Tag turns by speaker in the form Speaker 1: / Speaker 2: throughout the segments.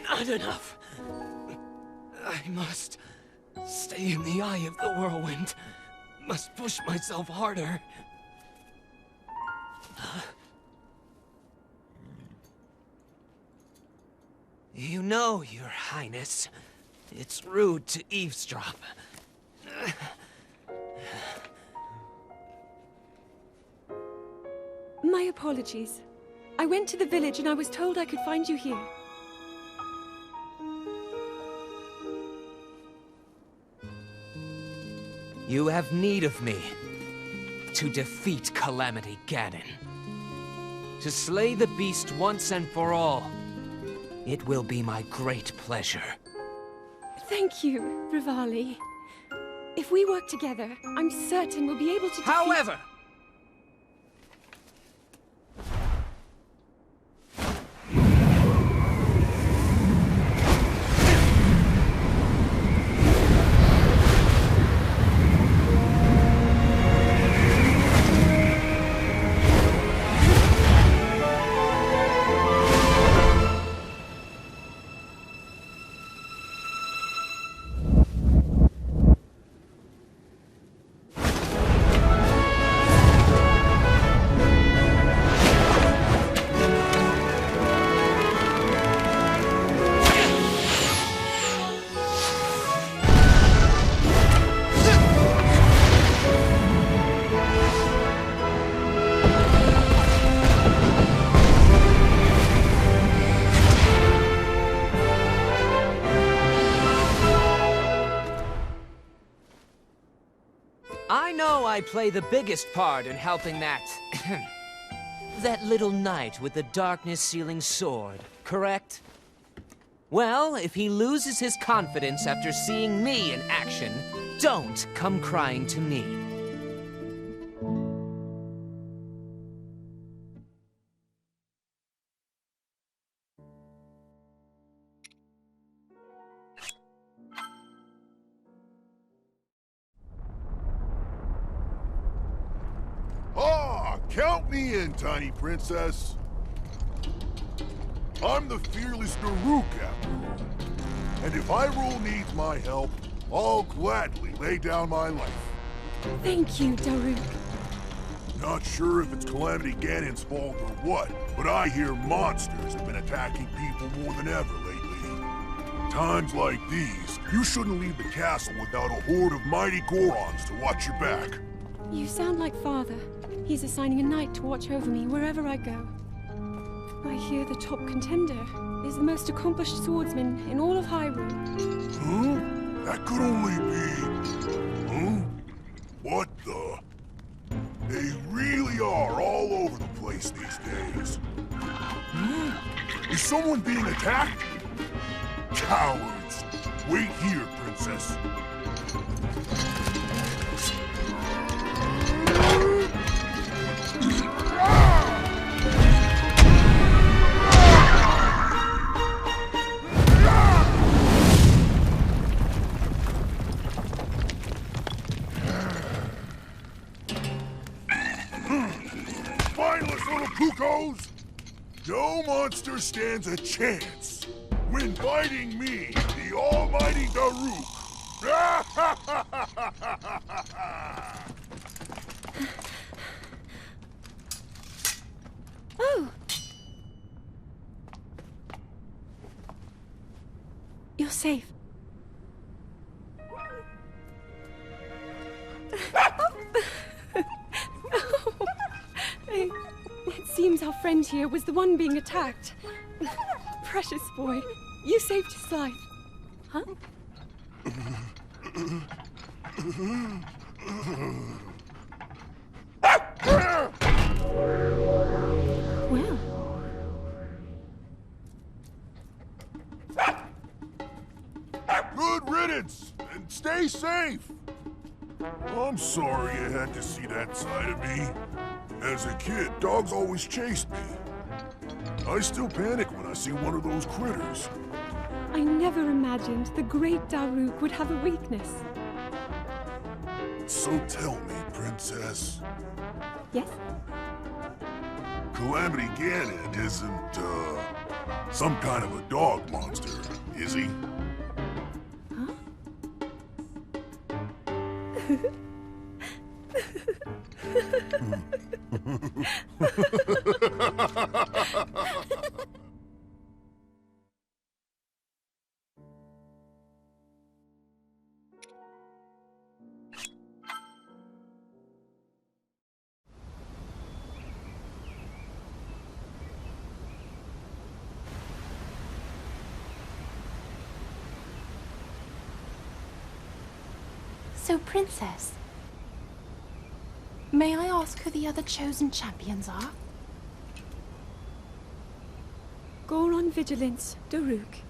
Speaker 1: Not enough. I must stay in the eye of the whirlwind. Must push myself harder. You know, Your Highness, it's rude to eavesdrop.
Speaker 2: My apologies. I went to the village and I was told I could find you here.
Speaker 1: You have need of me to defeat Calamity Ganon. To slay the beast once and for all. It will be my great pleasure.
Speaker 2: Thank you, Rivali. If we work together, I'm certain we'll be able to defeat—
Speaker 1: However, I know I play the biggest part in helping that little knight with the darkness-sealing sword, correct? Well, if he loses his confidence after seeing me in action, don't come crying to me.
Speaker 3: Count me in, tiny princess. I'm the fearless Daruk, after all. And if Hyrule needs my help, I'll gladly lay down my life.
Speaker 2: Thank you, Daruk.
Speaker 3: Not sure if it's Calamity Ganon's fault or what, but I hear monsters have been attacking people more than ever lately. Times like these, you shouldn't leave the castle without a horde of mighty Gorons to watch your back.
Speaker 2: You sound like Father. He's assigning a knight to watch over me wherever I go. I hear the top contender is the most accomplished swordsman in all of Hyrule.
Speaker 3: Huh? That could only be... Huh? What the... They really are all over the place these days. Is someone being attacked? Cowards! Wait here, princess. Cuckoos! No monster stands a chance when fighting me, the almighty Daruk!
Speaker 2: Oh! You're safe. It seems our friend here was the one being attacked. Precious boy, you saved his life. Huh? Well.
Speaker 3: Good riddance, and stay safe! I'm sorry you had to see that side of me. As a kid, dogs always chased me. I still panic when I see one of those critters.
Speaker 2: I never imagined the great Daruk would have a weakness.
Speaker 3: So tell me, princess,
Speaker 2: Yes?
Speaker 3: Calamity Ganon isn't, some kind of a dog monster, is he?
Speaker 2: Huh?
Speaker 4: So, Princess, may I ask who the other chosen champions are?
Speaker 2: Goron Vigilance, Daruk.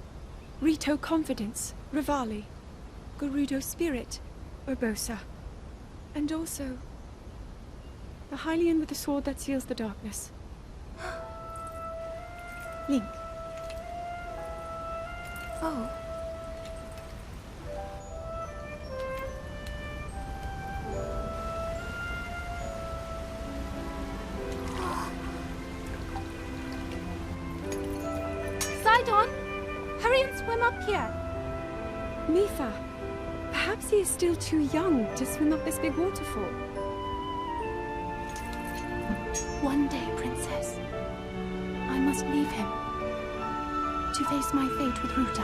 Speaker 2: Rito Confidence, Rivali. Gerudo Spirit, Urbosa. And also, the Hylian with the sword that seals the darkness. Link.
Speaker 4: Oh. Sidon! Hurry and swim up here!
Speaker 2: Mifa. Perhaps he is still too young to swim up this big waterfall.
Speaker 4: One day, Princess, I must leave him to face my fate with Ruta.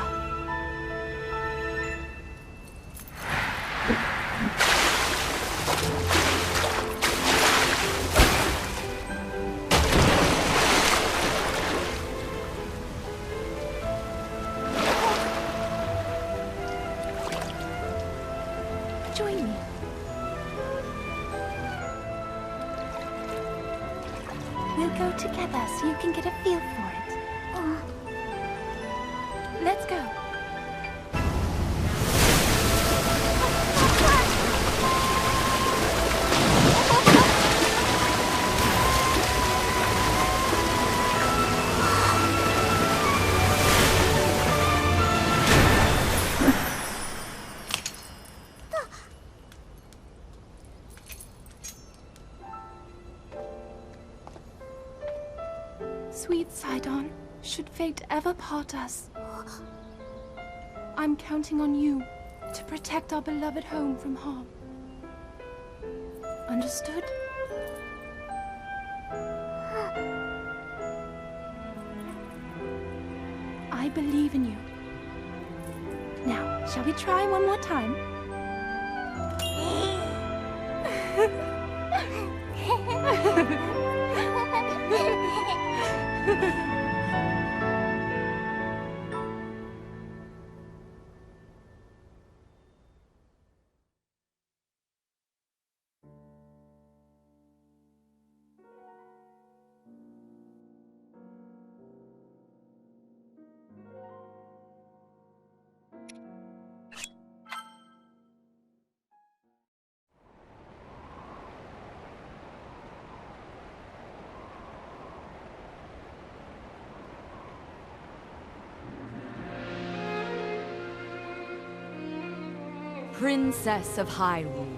Speaker 4: Join me. We'll go together so you can get a feel for it. Let's go. Sweet Sidon, should fate ever part us, I'm counting on you to protect our beloved home from harm. Understood? I believe in you. Now, shall we try one more time?
Speaker 5: Princess of Hyrule,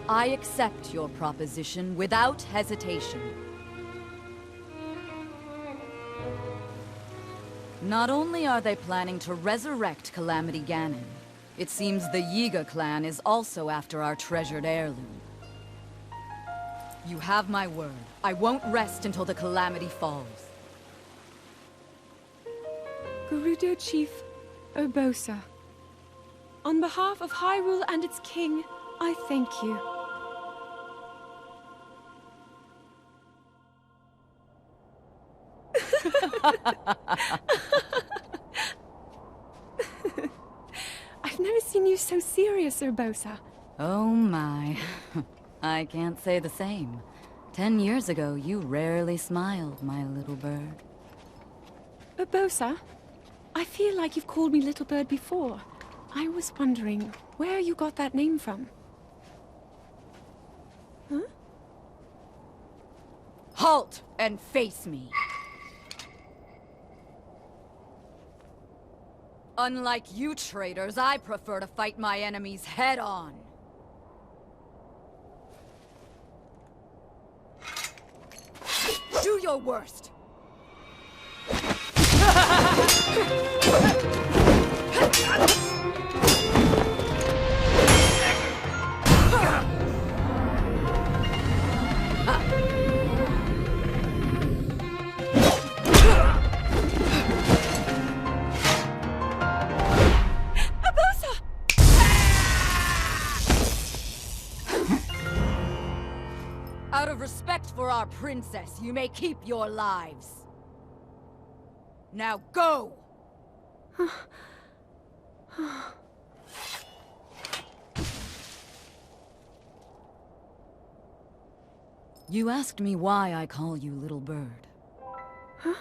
Speaker 5: I accept your proposition without hesitation. Not only are they planning to resurrect Calamity Ganon, it seems the Yiga clan is also after our treasured heirloom. You have my word. I won't rest until the Calamity falls.
Speaker 2: Gerudo Chief Urbosa. On behalf of Hyrule and its king, I thank you. I've never seen you so serious, Urbosa.
Speaker 5: Oh my. I can't say the same. 10 years ago, you rarely smiled, my little bird.
Speaker 2: Urbosa, I feel like you've called me Little Bird before. I was wondering where you got that name from. Huh?
Speaker 5: Halt and face me. Unlike you traitors, I prefer to fight my enemies head on. Do your worst! Out of respect for our princess, you may keep your lives. Now go! You asked me why I call you Little Bird.
Speaker 2: Huh?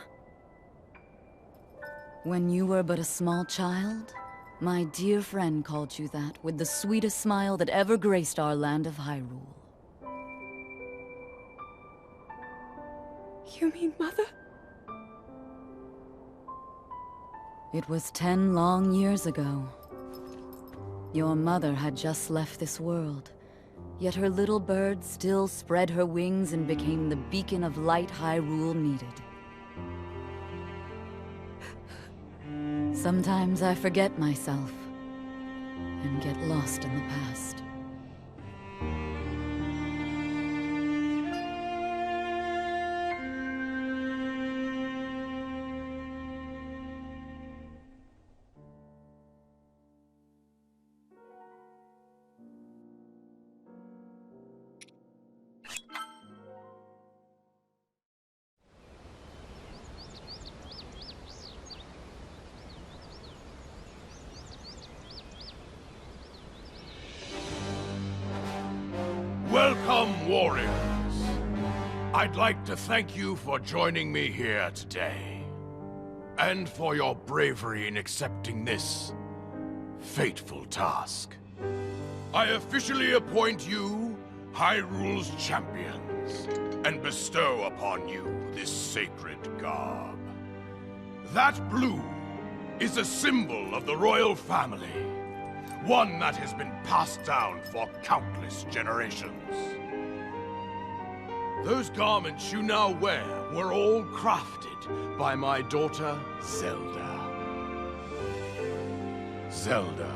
Speaker 5: When you were but a small child, my dear friend called you that with the sweetest smile that ever graced our land of Hyrule.
Speaker 2: You mean Mother?
Speaker 5: It was 10 long years ago. Your mother had just left this world, yet her little bird still spread her wings and became the beacon of light Hyrule needed. Sometimes I forget myself and get lost in the past.
Speaker 3: Welcome, warriors. I'd like to thank you for joining me here today, and for your bravery in accepting this fateful task. I officially appoint you Hyrule's champions, and bestow upon you this sacred garb. That blue is a symbol of the royal family, one that has been passed down for countless generations. Those garments you now wear were all crafted by my daughter, Zelda. Zelda,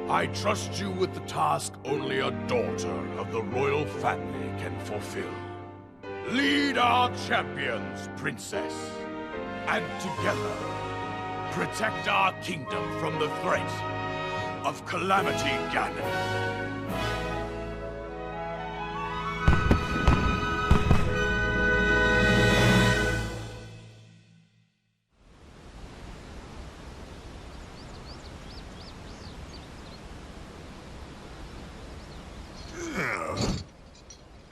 Speaker 3: I trust you with the task only a daughter of the royal family can fulfill. Lead our champions, Princess, and together, protect our kingdom from the threat of Calamity Ganon.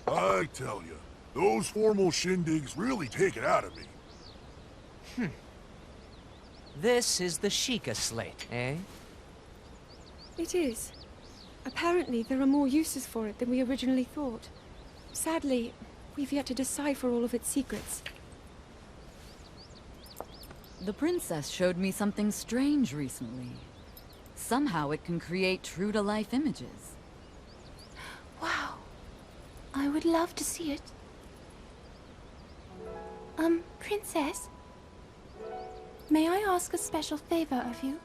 Speaker 3: I tell you, those formal shindigs really take it out of me.
Speaker 1: This is the Sheikah slate, eh?
Speaker 2: It is. Apparently, there are more uses for it than we originally thought. Sadly, we've yet to decipher all of its secrets.
Speaker 5: The princess showed me something strange recently. Somehow it can create true-to-life images.
Speaker 4: Wow. I would love to see it. Princess? May I ask a special favor of you?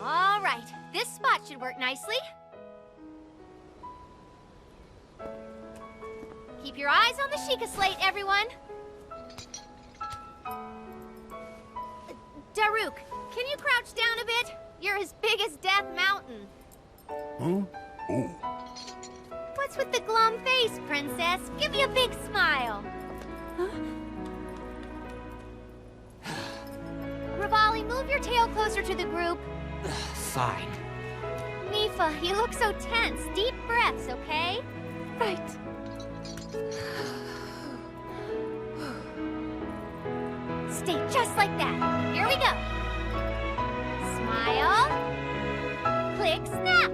Speaker 6: All right, this spot should work nicely. Keep your eyes on the Sheikah slate, everyone. Daruk, can you crouch down a bit? You're as big as Death Mountain.
Speaker 3: Huh? Oh.
Speaker 6: What's with the glum face, Princess? Give me a big smile.
Speaker 2: Huh?
Speaker 6: Rivali, move your tail closer to the group.
Speaker 1: Fine.
Speaker 6: Mifa, you look so tense. Deep breaths, okay?
Speaker 2: Right.
Speaker 6: Stay just like that. Here we go. Smile. Click, snap.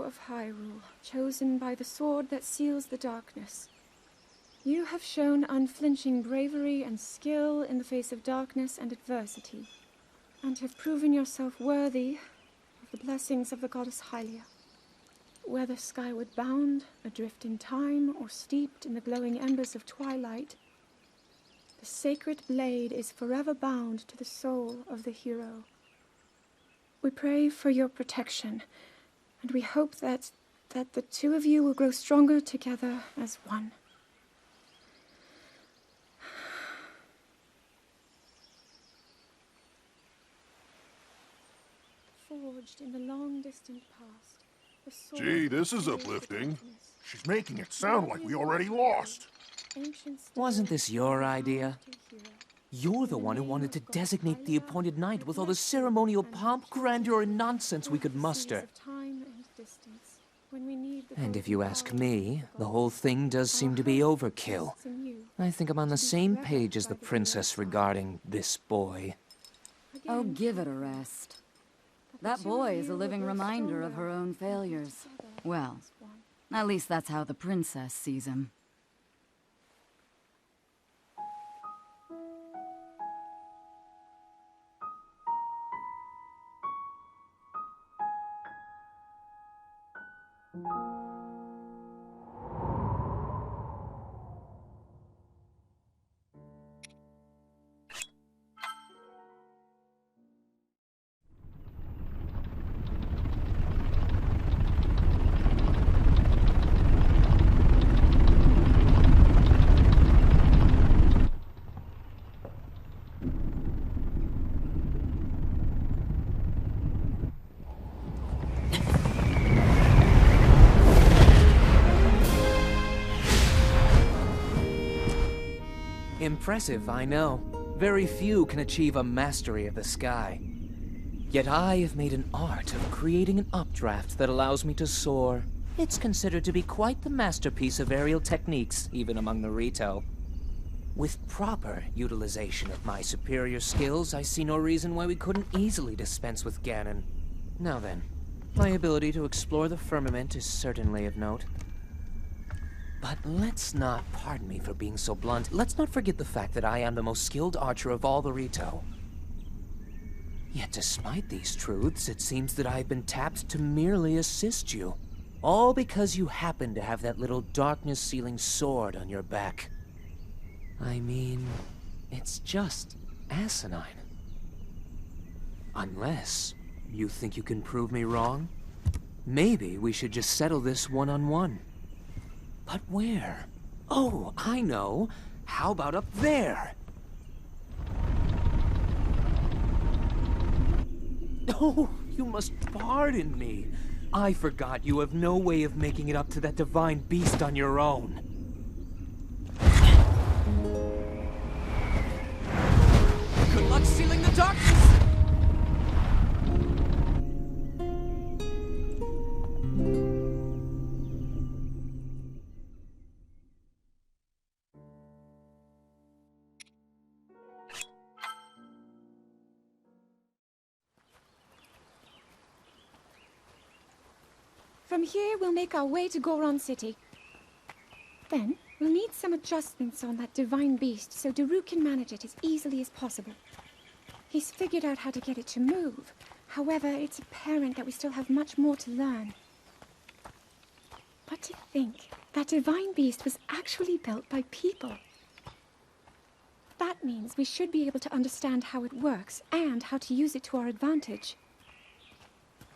Speaker 2: of Hyrule, chosen by the sword that seals the darkness. You have shown unflinching bravery and skill in the face of darkness and adversity, and have proven yourself worthy of the blessings of the goddess Hylia. Whether skyward bound, adrift in time, or steeped in the glowing embers of twilight, the sacred blade is forever bound to the soul of the hero. We pray for your protection, and we hope that the two of you will grow stronger together as one. Forged in the long distant past, the sword.
Speaker 3: Gee, this is uplifting. She's making it sound like we already lost.
Speaker 1: Wasn't this your idea? You're the one who wanted to designate the appointed knight with all the ceremonial pomp, grandeur, and nonsense we could muster. And if you ask me, the whole thing does seem to be overkill. I think I'm on the same page as the princess regarding this boy.
Speaker 5: Oh, give it a rest. That boy is a living reminder of her own failures. Well, at least that's how the princess sees him.
Speaker 1: Impressive, I know. Very few can achieve a mastery of the sky. Yet I have made an art of creating an updraft that allows me to soar. It's considered to be quite the masterpiece of aerial techniques, even among the Rito. With proper utilization of my superior skills, I see no reason why we couldn't easily dispense with Ganon. Now then, my ability to explore the firmament is certainly of note. But let's not, pardon me for being so blunt, let's not forget the fact that I am the most skilled archer of all the Rito. Yet despite these truths, it seems that I've been tapped to merely assist you. All because you happen to have that little darkness-sealing sword on your back. I mean, it's just asinine. Unless you think you can prove me wrong? Maybe we should just settle this one-on-one. But where? Oh, I know. How about up there? Oh, you must pardon me. I forgot you have no way of making it up to that divine beast on your own. Good luck sealing the darkness!
Speaker 2: From here, we'll make our way to Goron City. Then, we'll need some adjustments on that divine beast so Daruk can manage it as easily as possible. He's figured out how to get it to move. However, it's apparent that we still have much more to learn. But to think that divine beast was actually built by people. That means we should be able to understand how it works and how to use it to our advantage.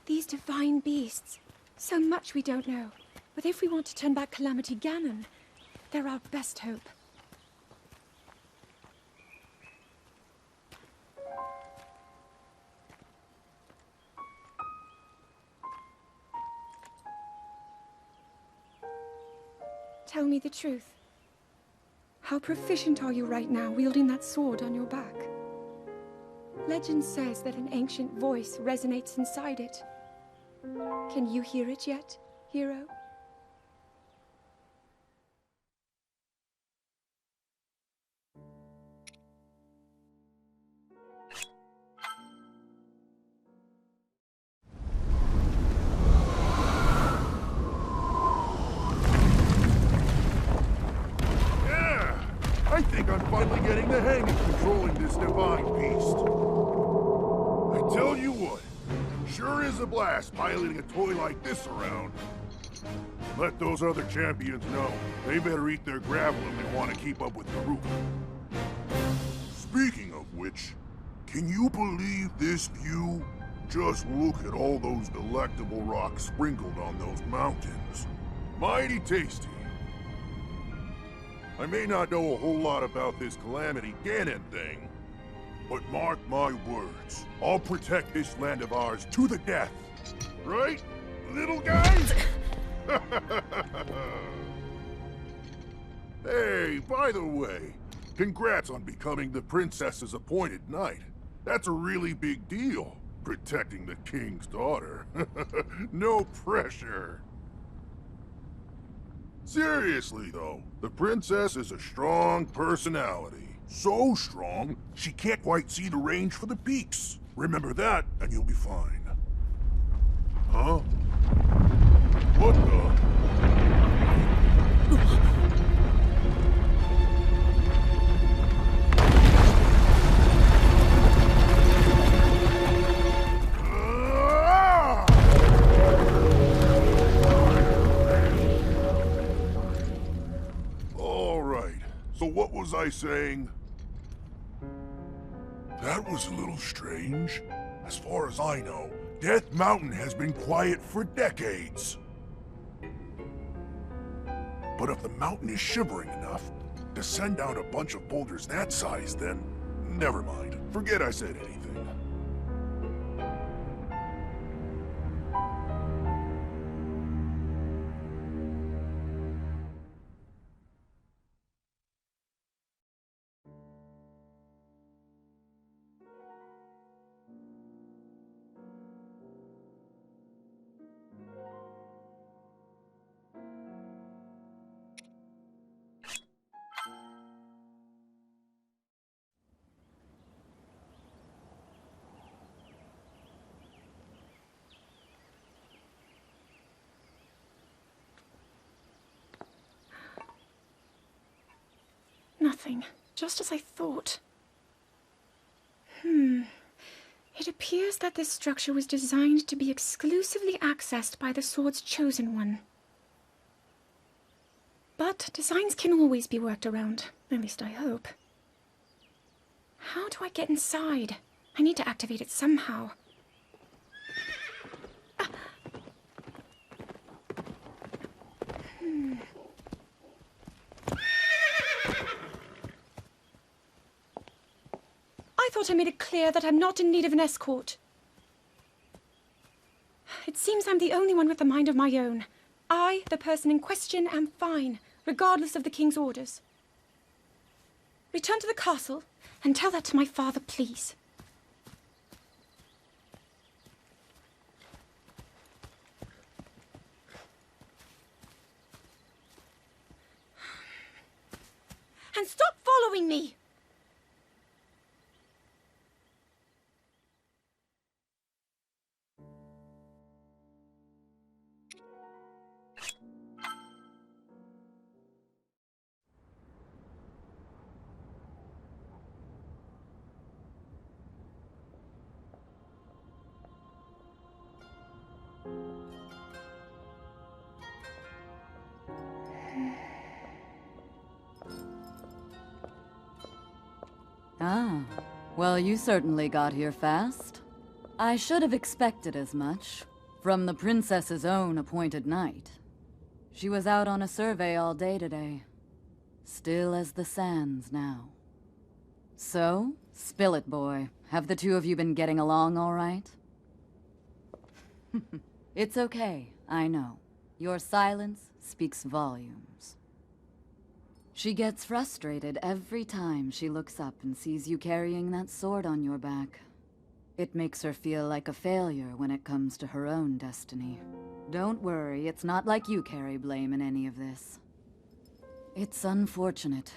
Speaker 2: These divine beasts... so much we don't know. But if we want to turn back Calamity Ganon, they're our best hope. Tell me the truth. How proficient are you right now wielding that sword on your back? Legend says that an ancient voice resonates inside it. Can you hear it yet, hero?
Speaker 3: I think I'm finally getting the hang of controlling this divine beast. I tell you what, sure is a blast piloting a toy like this around. Let those other champions know. They better eat their gravel if they want to keep up with Karuk. Speaking of which, can you believe this view? Just look at all those delectable rocks sprinkled on those mountains. Mighty tasty. I may not know a whole lot about this Calamity Ganon thing, but mark my words, I'll protect this land of ours to the death. Right, little guys? Hey, by the way, congrats on becoming the princess's appointed knight. That's a really big deal, protecting the king's daughter. No pressure. Seriously, though, the princess is a strong personality. So strong, she can't quite see the range for the peaks. Remember that, and you'll be fine. Huh? What the? So what was I saying? That was a little strange. As far as I know, Death Mountain has been quiet for decades. But if the mountain is shivering enough to send down a bunch of boulders that size, then never mind. Forget I said anything.
Speaker 2: Nothing. Just as I thought. It appears that this structure was designed to be exclusively accessed by the sword's chosen one. But designs can always be worked around. At least I hope. How do I get inside? I need to activate it somehow. I thought I made it clear that I'm not in need of an escort. It seems I'm the only one with a mind of my own. I, the person in question, am fine, regardless of the king's orders. Return to the castle and tell that to my father, please. And stop following me!
Speaker 5: Ah, well, you certainly got here fast. I should have expected as much, from the princess's own appointed knight. She was out on a survey all day today. Still as the sands now. So, spill it, boy. Have the two of you been getting along all right? It's okay, I know. Your silence speaks volumes. She gets frustrated every time she looks up and sees you carrying that sword on your back. It makes her feel like a failure when it comes to her own destiny. Don't worry, it's not like you carry blame in any of this. It's unfortunate.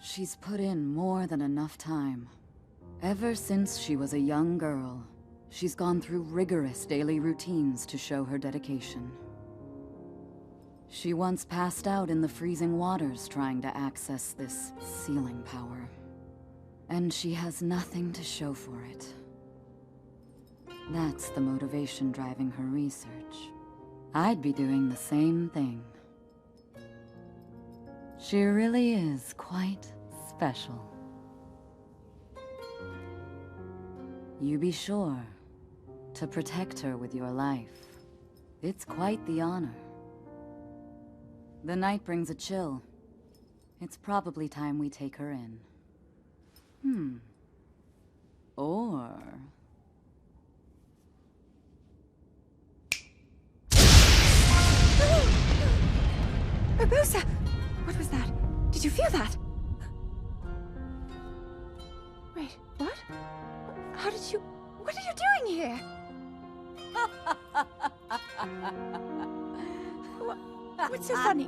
Speaker 5: She's put in more than enough time. Ever since she was a young girl, she's gone through rigorous daily routines to show her dedication. She once passed out in the freezing waters trying to access this sealing power. And she has nothing to show for it. That's the motivation driving her research. I'd be doing the same thing. She really is quite special. You be sure to protect her with your life. It's quite the honor. The night brings a chill. It's probably time we take her in. Or...
Speaker 2: Urbosa! What was that? Did you feel that? Wait, what? How did you... What are you doing here? What's so funny?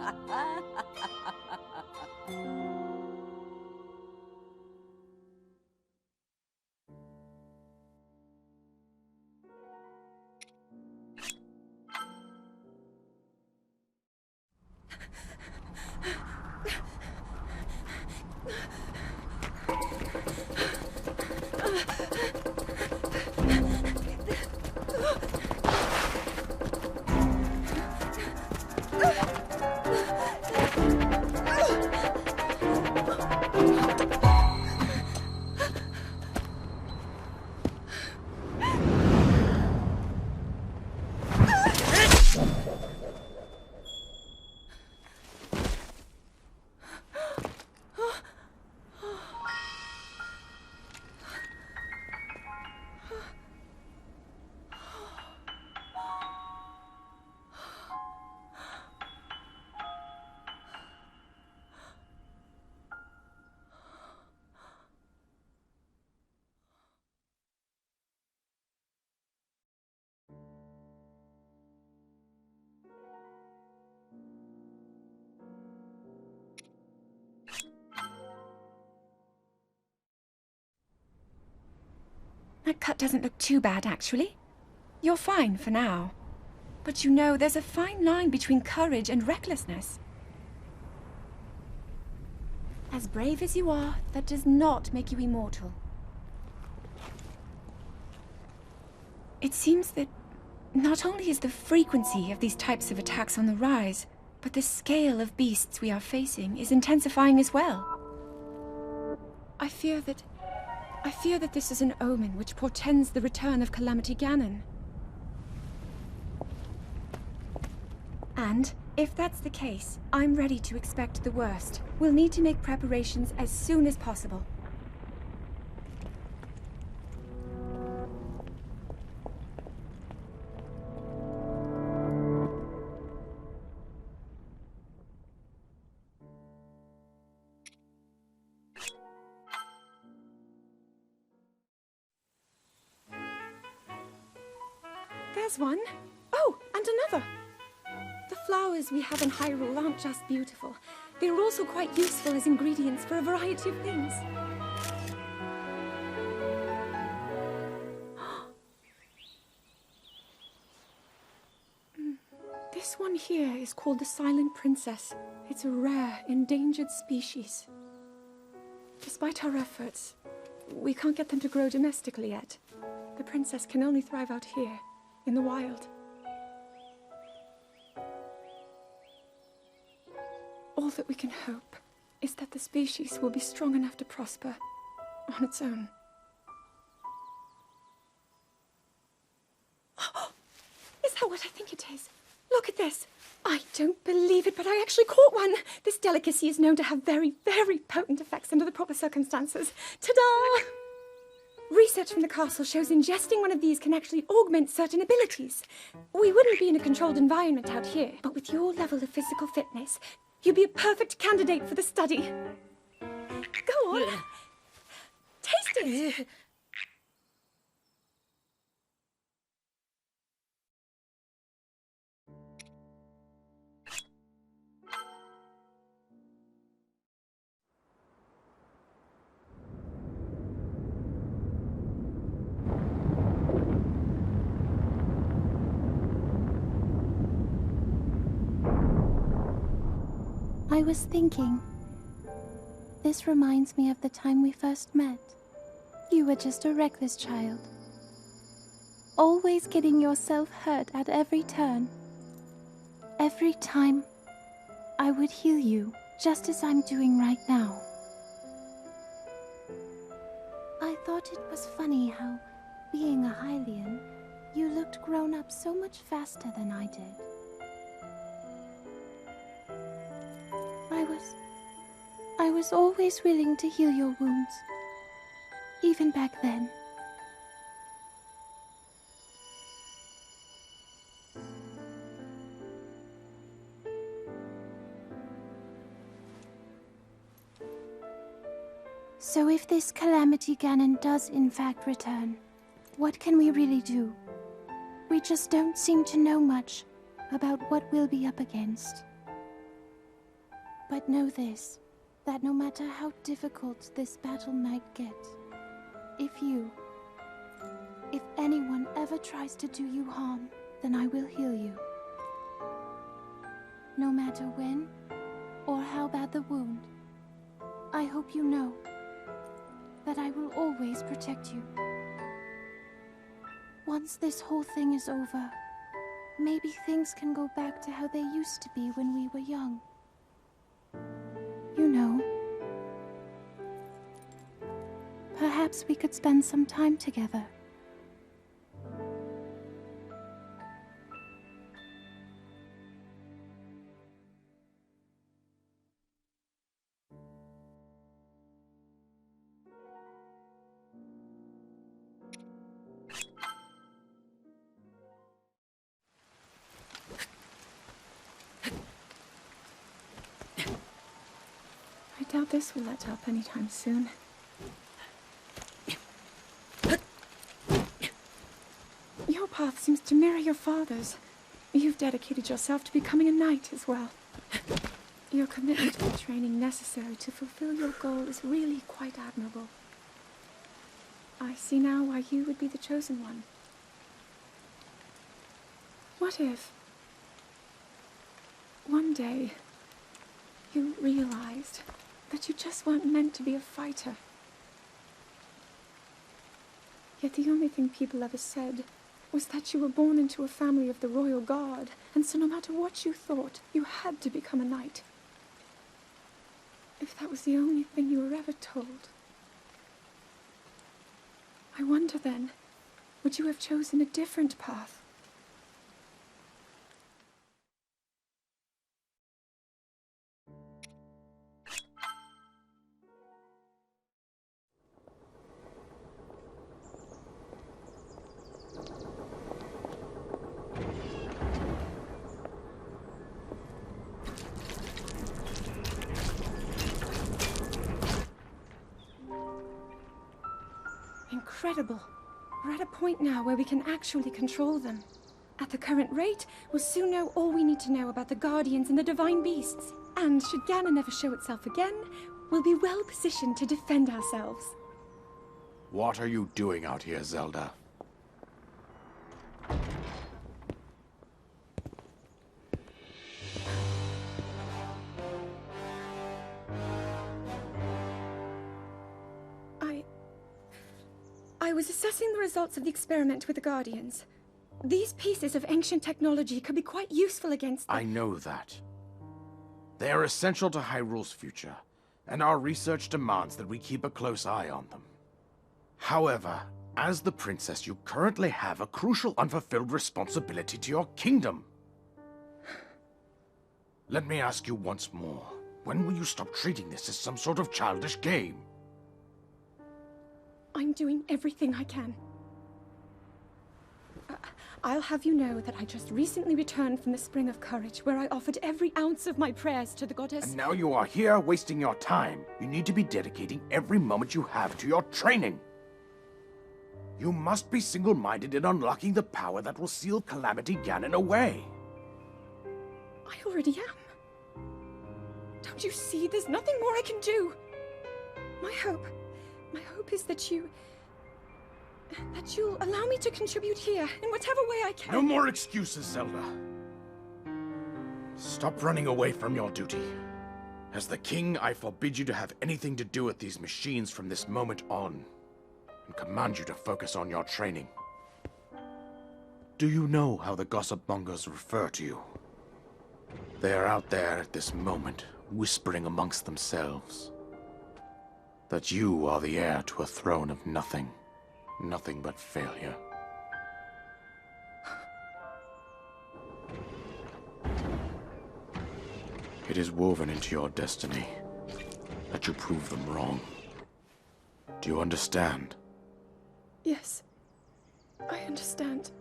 Speaker 2: That cut doesn't look too bad, actually. You're fine for now. But you know, there's a fine line between courage and recklessness. As brave as you are, that does not make you immortal. It seems that not only is the frequency of these types of attacks on the rise, but the scale of beasts we are facing is intensifying as well. I fear that this is an omen which portends the return of Calamity Ganon. And, if that's the case, I'm ready to expect the worst. We'll need to make preparations as soon as possible. There's one. Oh, and another. The flowers we have in Hyrule aren't just beautiful. They're also quite useful as ingredients for a variety of things. This one here is called the Silent Princess. It's a rare, endangered species. Despite our efforts, we can't get them to grow domestically yet. The princess can only thrive out here, in the wild. All that we can hope is that the species will be strong enough to prosper on its own. Is that what I think it is? Look at this. I don't believe it, but I actually caught one. This delicacy is known to have very, very potent effects under the proper circumstances. Ta-da! Research from the castle shows ingesting one of these can actually augment certain abilities. We wouldn't be in a controlled environment out here, but with your level of physical fitness, you'd be a perfect candidate for the study. Go on. Taste it.
Speaker 4: I was thinking. This reminds me of the time we first met. You were just a reckless child. Always getting yourself hurt at every turn. Every time, I would heal you, just as I'm doing right now. I thought it was funny how, being a Hylian, you looked grown up so much faster than I did. I was always willing to heal your wounds, even back then. So if this Calamity Ganon does in fact return, what can we really do? We just don't seem to know much about what we'll be up against. But know this, that no matter how difficult this battle might get, if anyone ever tries to do you harm, then I will heal you. No matter when or how bad the wound, I hope you know that I will always protect you. Once this whole thing is over, maybe things can go back to how they used to be when we were young. You know, perhaps we could spend some time together.
Speaker 2: I doubt this will let up anytime soon. Your path seems to mirror your father's. You've dedicated yourself to becoming a knight as well. Your commitment to the training necessary to fulfill your goal is really quite admirable. I see now why you would be the chosen one. What if one day you realized that you just weren't meant to be a fighter? Yet the only thing people ever said was that you were born into a family of the royal guard, and so no matter what you thought, you had to become a knight. If that was the only thing you were ever told, I wonder then, would you have chosen a different path? Incredible. We're at a point now where we can actually control them. At the current rate, we'll soon know all we need to know about the Guardians and the Divine Beasts. And should Ganon ever show itself again, we'll be well positioned to defend ourselves.
Speaker 7: What are you doing out here, Zelda?
Speaker 2: I was assessing the results of the experiment with the Guardians. These pieces of ancient technology could be quite useful against them.
Speaker 7: I know that. They are essential to Hyrule's future, and our research demands that we keep a close eye on them. However, as the princess, you currently have a crucial unfulfilled responsibility to your kingdom. Let me ask you once more, when will you stop treating this as some sort of childish game?
Speaker 2: I'm doing everything I can. I'll have you know that I just recently returned from the Spring of Courage, where I offered every ounce of my prayers to the goddess.
Speaker 7: And now you are here wasting your time. You need to be dedicating every moment you have to your training. You must be single-minded in unlocking the power that will seal Calamity Ganon away.
Speaker 2: I already am. Don't you see? There's nothing more I can do. My hope is that you'll allow me to contribute here in whatever way I can.
Speaker 7: No more excuses, Zelda. Stop running away from your duty. As the king, I forbid you to have anything to do with these machines from this moment on, and command you to focus on your training. Do you know how the gossip mongers refer to you? They are out there at this moment, whispering amongst themselves that you are the heir to a throne of nothing. Nothing but failure. It is woven into your destiny that you prove them wrong. Do you understand?
Speaker 2: Yes, I understand.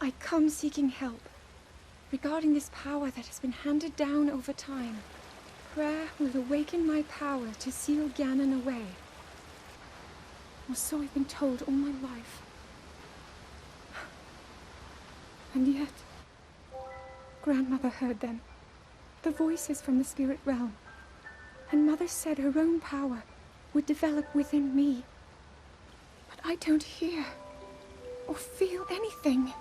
Speaker 2: I come seeking help regarding this power that has been handed down over time. Prayer will awaken my power to seal Ganon away. Or so I've been told all my life. And yet, Grandmother heard them. The voices from the spirit realm. And Mother said her own power would develop within me. But I don't hear or feel anything.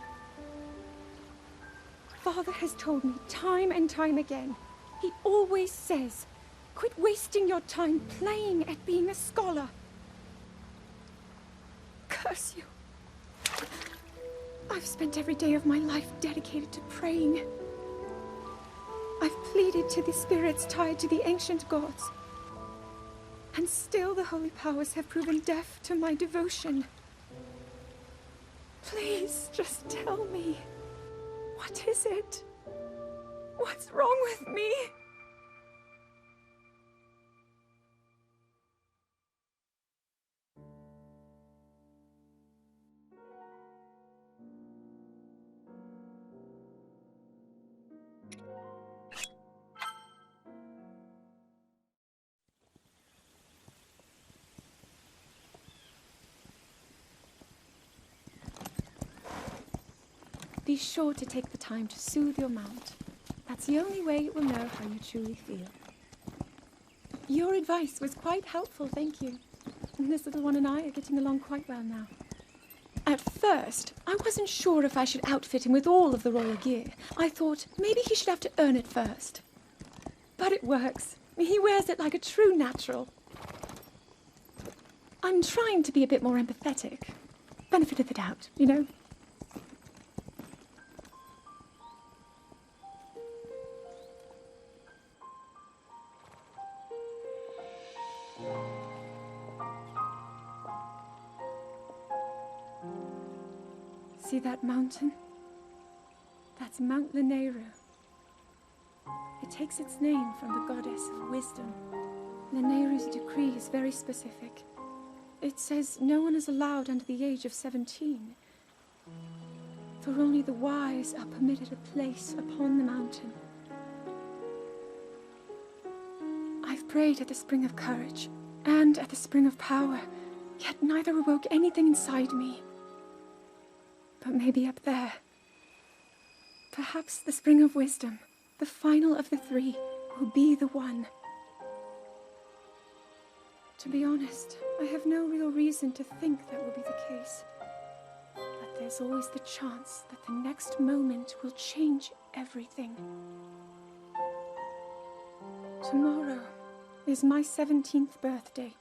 Speaker 2: Father has told me time and time again. He always says, quit wasting your time playing at being a scholar. Curse you. I've spent every day of my life dedicated to praying. I've pleaded to the spirits tied to the ancient gods. And still the holy powers have proven deaf to my devotion. Please, just tell me. What is it? What's wrong with me? Be sure to take the time to soothe your mount. That's the only way it will know how you truly feel. Your advice was quite helpful, thank you. And this little one and I are getting along quite well now. At first, I wasn't sure if I should outfit him with all of the royal gear. I thought maybe he should have to earn it first. But it works. He wears it like a true natural. I'm trying to be a bit more empathetic. Benefit of the doubt, you know? See that mountain? That's Mount Lanayru. It takes its name from the goddess of wisdom. Lanayru's decree is very specific. It says no one is allowed under the age of 17. For only the wise are permitted a place upon the mountain. I've prayed at the Spring of Courage and at the Spring of Power, yet neither awoke anything inside me. But maybe up there. Perhaps the Spring of Wisdom, the final of the three, will be the one. To be honest, I have no real reason to think that will be the case. But there's always the chance that the next moment will change everything. Tomorrow is my 17th birthday.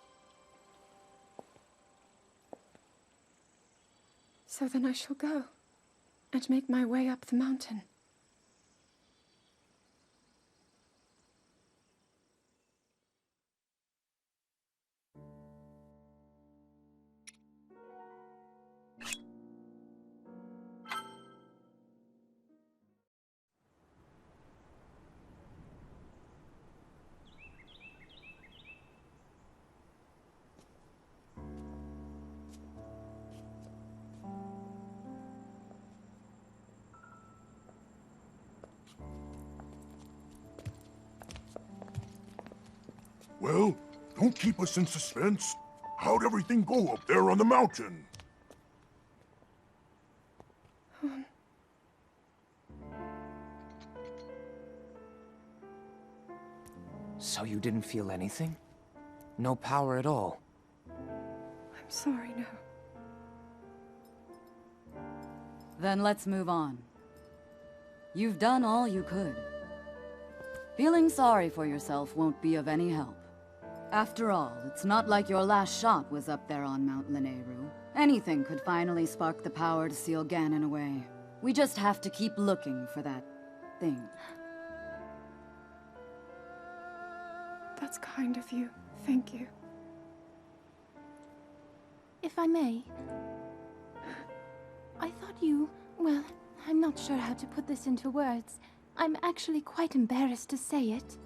Speaker 2: So then I shall go and make my way up the mountain.
Speaker 3: Well, don't keep us in suspense. How'd everything go up there on the mountain?
Speaker 1: So you didn't feel anything? No power at all?
Speaker 2: I'm sorry, no.
Speaker 5: Then let's move on. You've done all you could. Feeling sorry for yourself won't be of any help. After all, it's not like your last shot was up there on Mount Lanayru. Anything could finally spark the power to seal Ganon away. We just have to keep looking for that thing.
Speaker 2: That's kind of you. Thank you.
Speaker 4: If I may, I thought you... well, I'm not sure how to put this into words. I'm actually quite embarrassed to say it.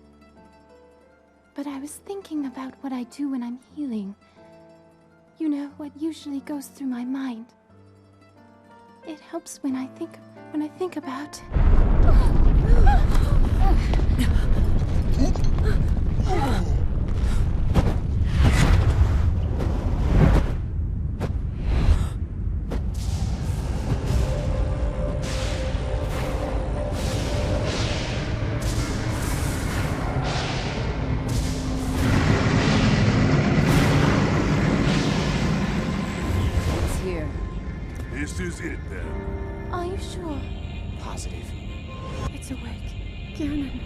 Speaker 4: But I was thinking about what I do when I'm healing. You know, what usually goes through my mind. It helps when I think about...
Speaker 5: It's here.
Speaker 3: This is it, then.
Speaker 4: Are you sure?
Speaker 1: Positive.
Speaker 2: It's awake. Ganon.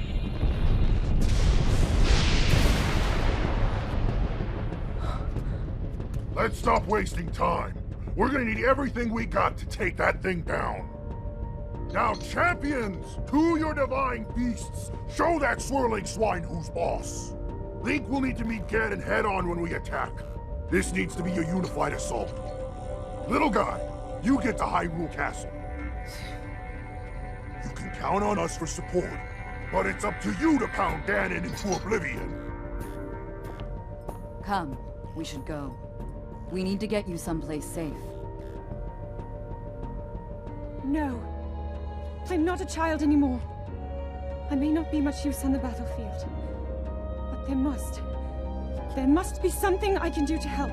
Speaker 3: Let's stop wasting time. We're gonna need everything we got to take that thing down. Now, champions, to your divine beasts, show that swirling swine who's boss. Link will need to meet Ganon head-on when we attack. This needs to be a unified assault. Little guy, you get to Hyrule Castle. You can count on us for support, but it's up to you to pound Ganon into oblivion.
Speaker 5: Come, we should go. We need to get you someplace safe.
Speaker 2: No. I'm not a child anymore. I may not be much use on the battlefield. But there must be something I can do to help.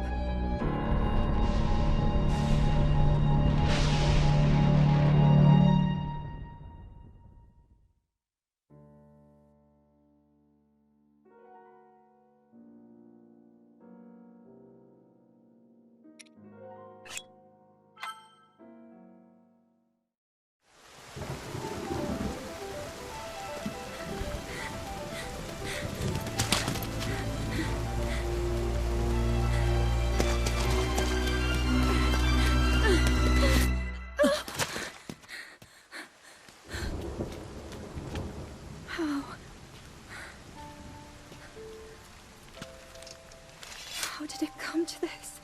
Speaker 2: How did it come to this?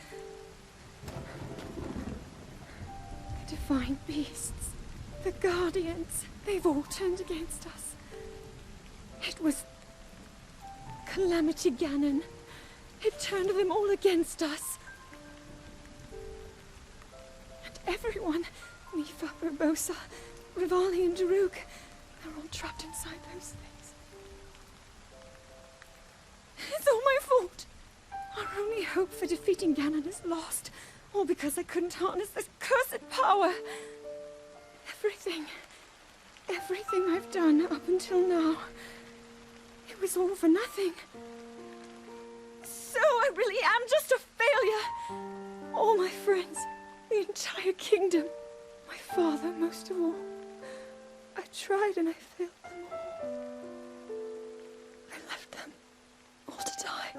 Speaker 2: The divine beasts, the guardians, they've all turned against us. It was Calamity Ganon. It turned them all against us. And everyone, Mipha, Urbosa, Rivali and Daruk, they're all trapped inside those things. It's all my fault. Our only hope for defeating Ganon is lost. All because I couldn't harness this cursed power. Everything I've done up until now, it was all for nothing. So I really am just a failure. All my friends, the entire kingdom, my father most of all. I tried and I failed them all. I left them all to die.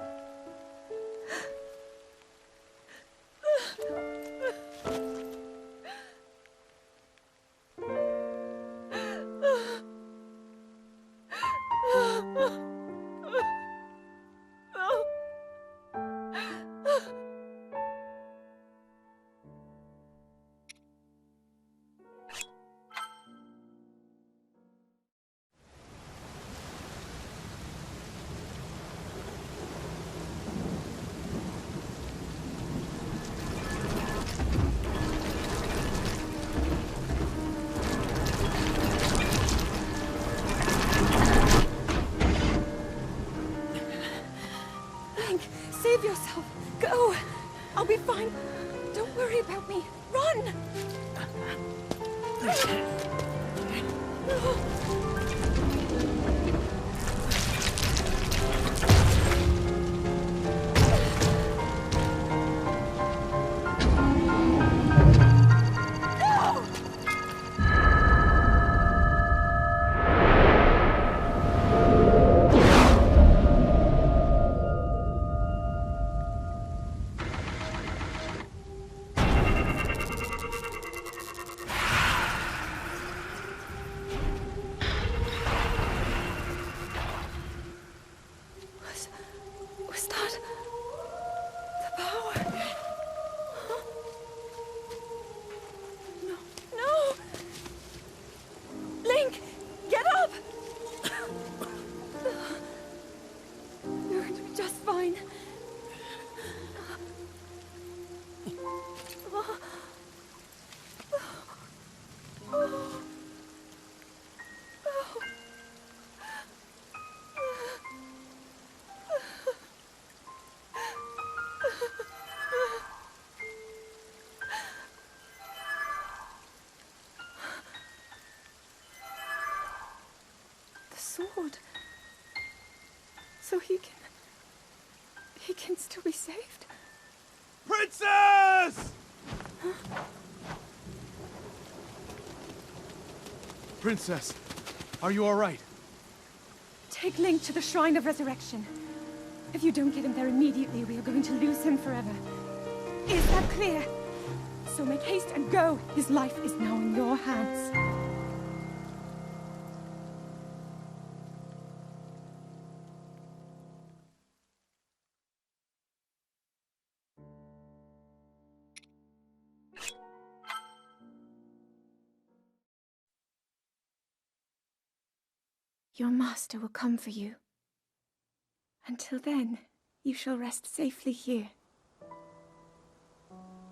Speaker 2: yourself. Go. I'll be fine. Don't worry about me. Run! Was that the power? Huh? No, no! Link, get up! You're going to be just fine. The sword. So he can still be saved.
Speaker 8: Princess! Princess, are you all right?
Speaker 2: Take Link to the Shrine of Resurrection. If you don't get him there immediately, we are going to lose him forever. Is that clear? So make haste and go. His life is now in your hands. Your master will come for you. Until then, you shall rest safely here.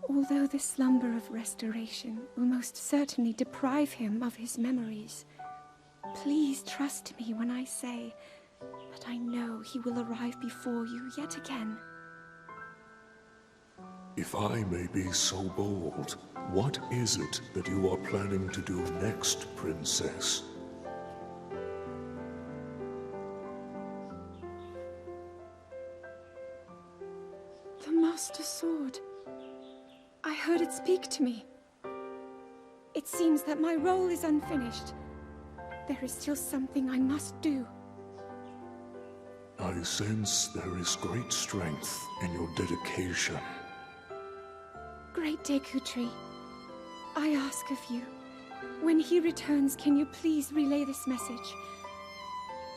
Speaker 2: Although the slumber of restoration will most certainly deprive him of his memories, please trust me when I say that I know he will arrive before you yet again.
Speaker 3: If I may be so bold, what is it that you are planning to do next, Princess?
Speaker 2: The Master Sword. I heard it speak to me. It seems that my role is unfinished. There is still something I must do.
Speaker 3: I sense there is great strength in your dedication.
Speaker 2: Great Dekutri, I ask of you, when he returns, can you please relay this message?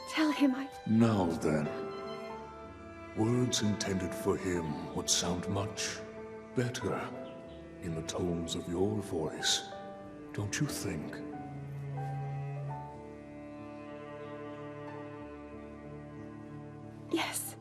Speaker 2: Tell him
Speaker 3: Now then, words intended for him would sound much better in the tones of your voice, don't you think?
Speaker 2: Yes.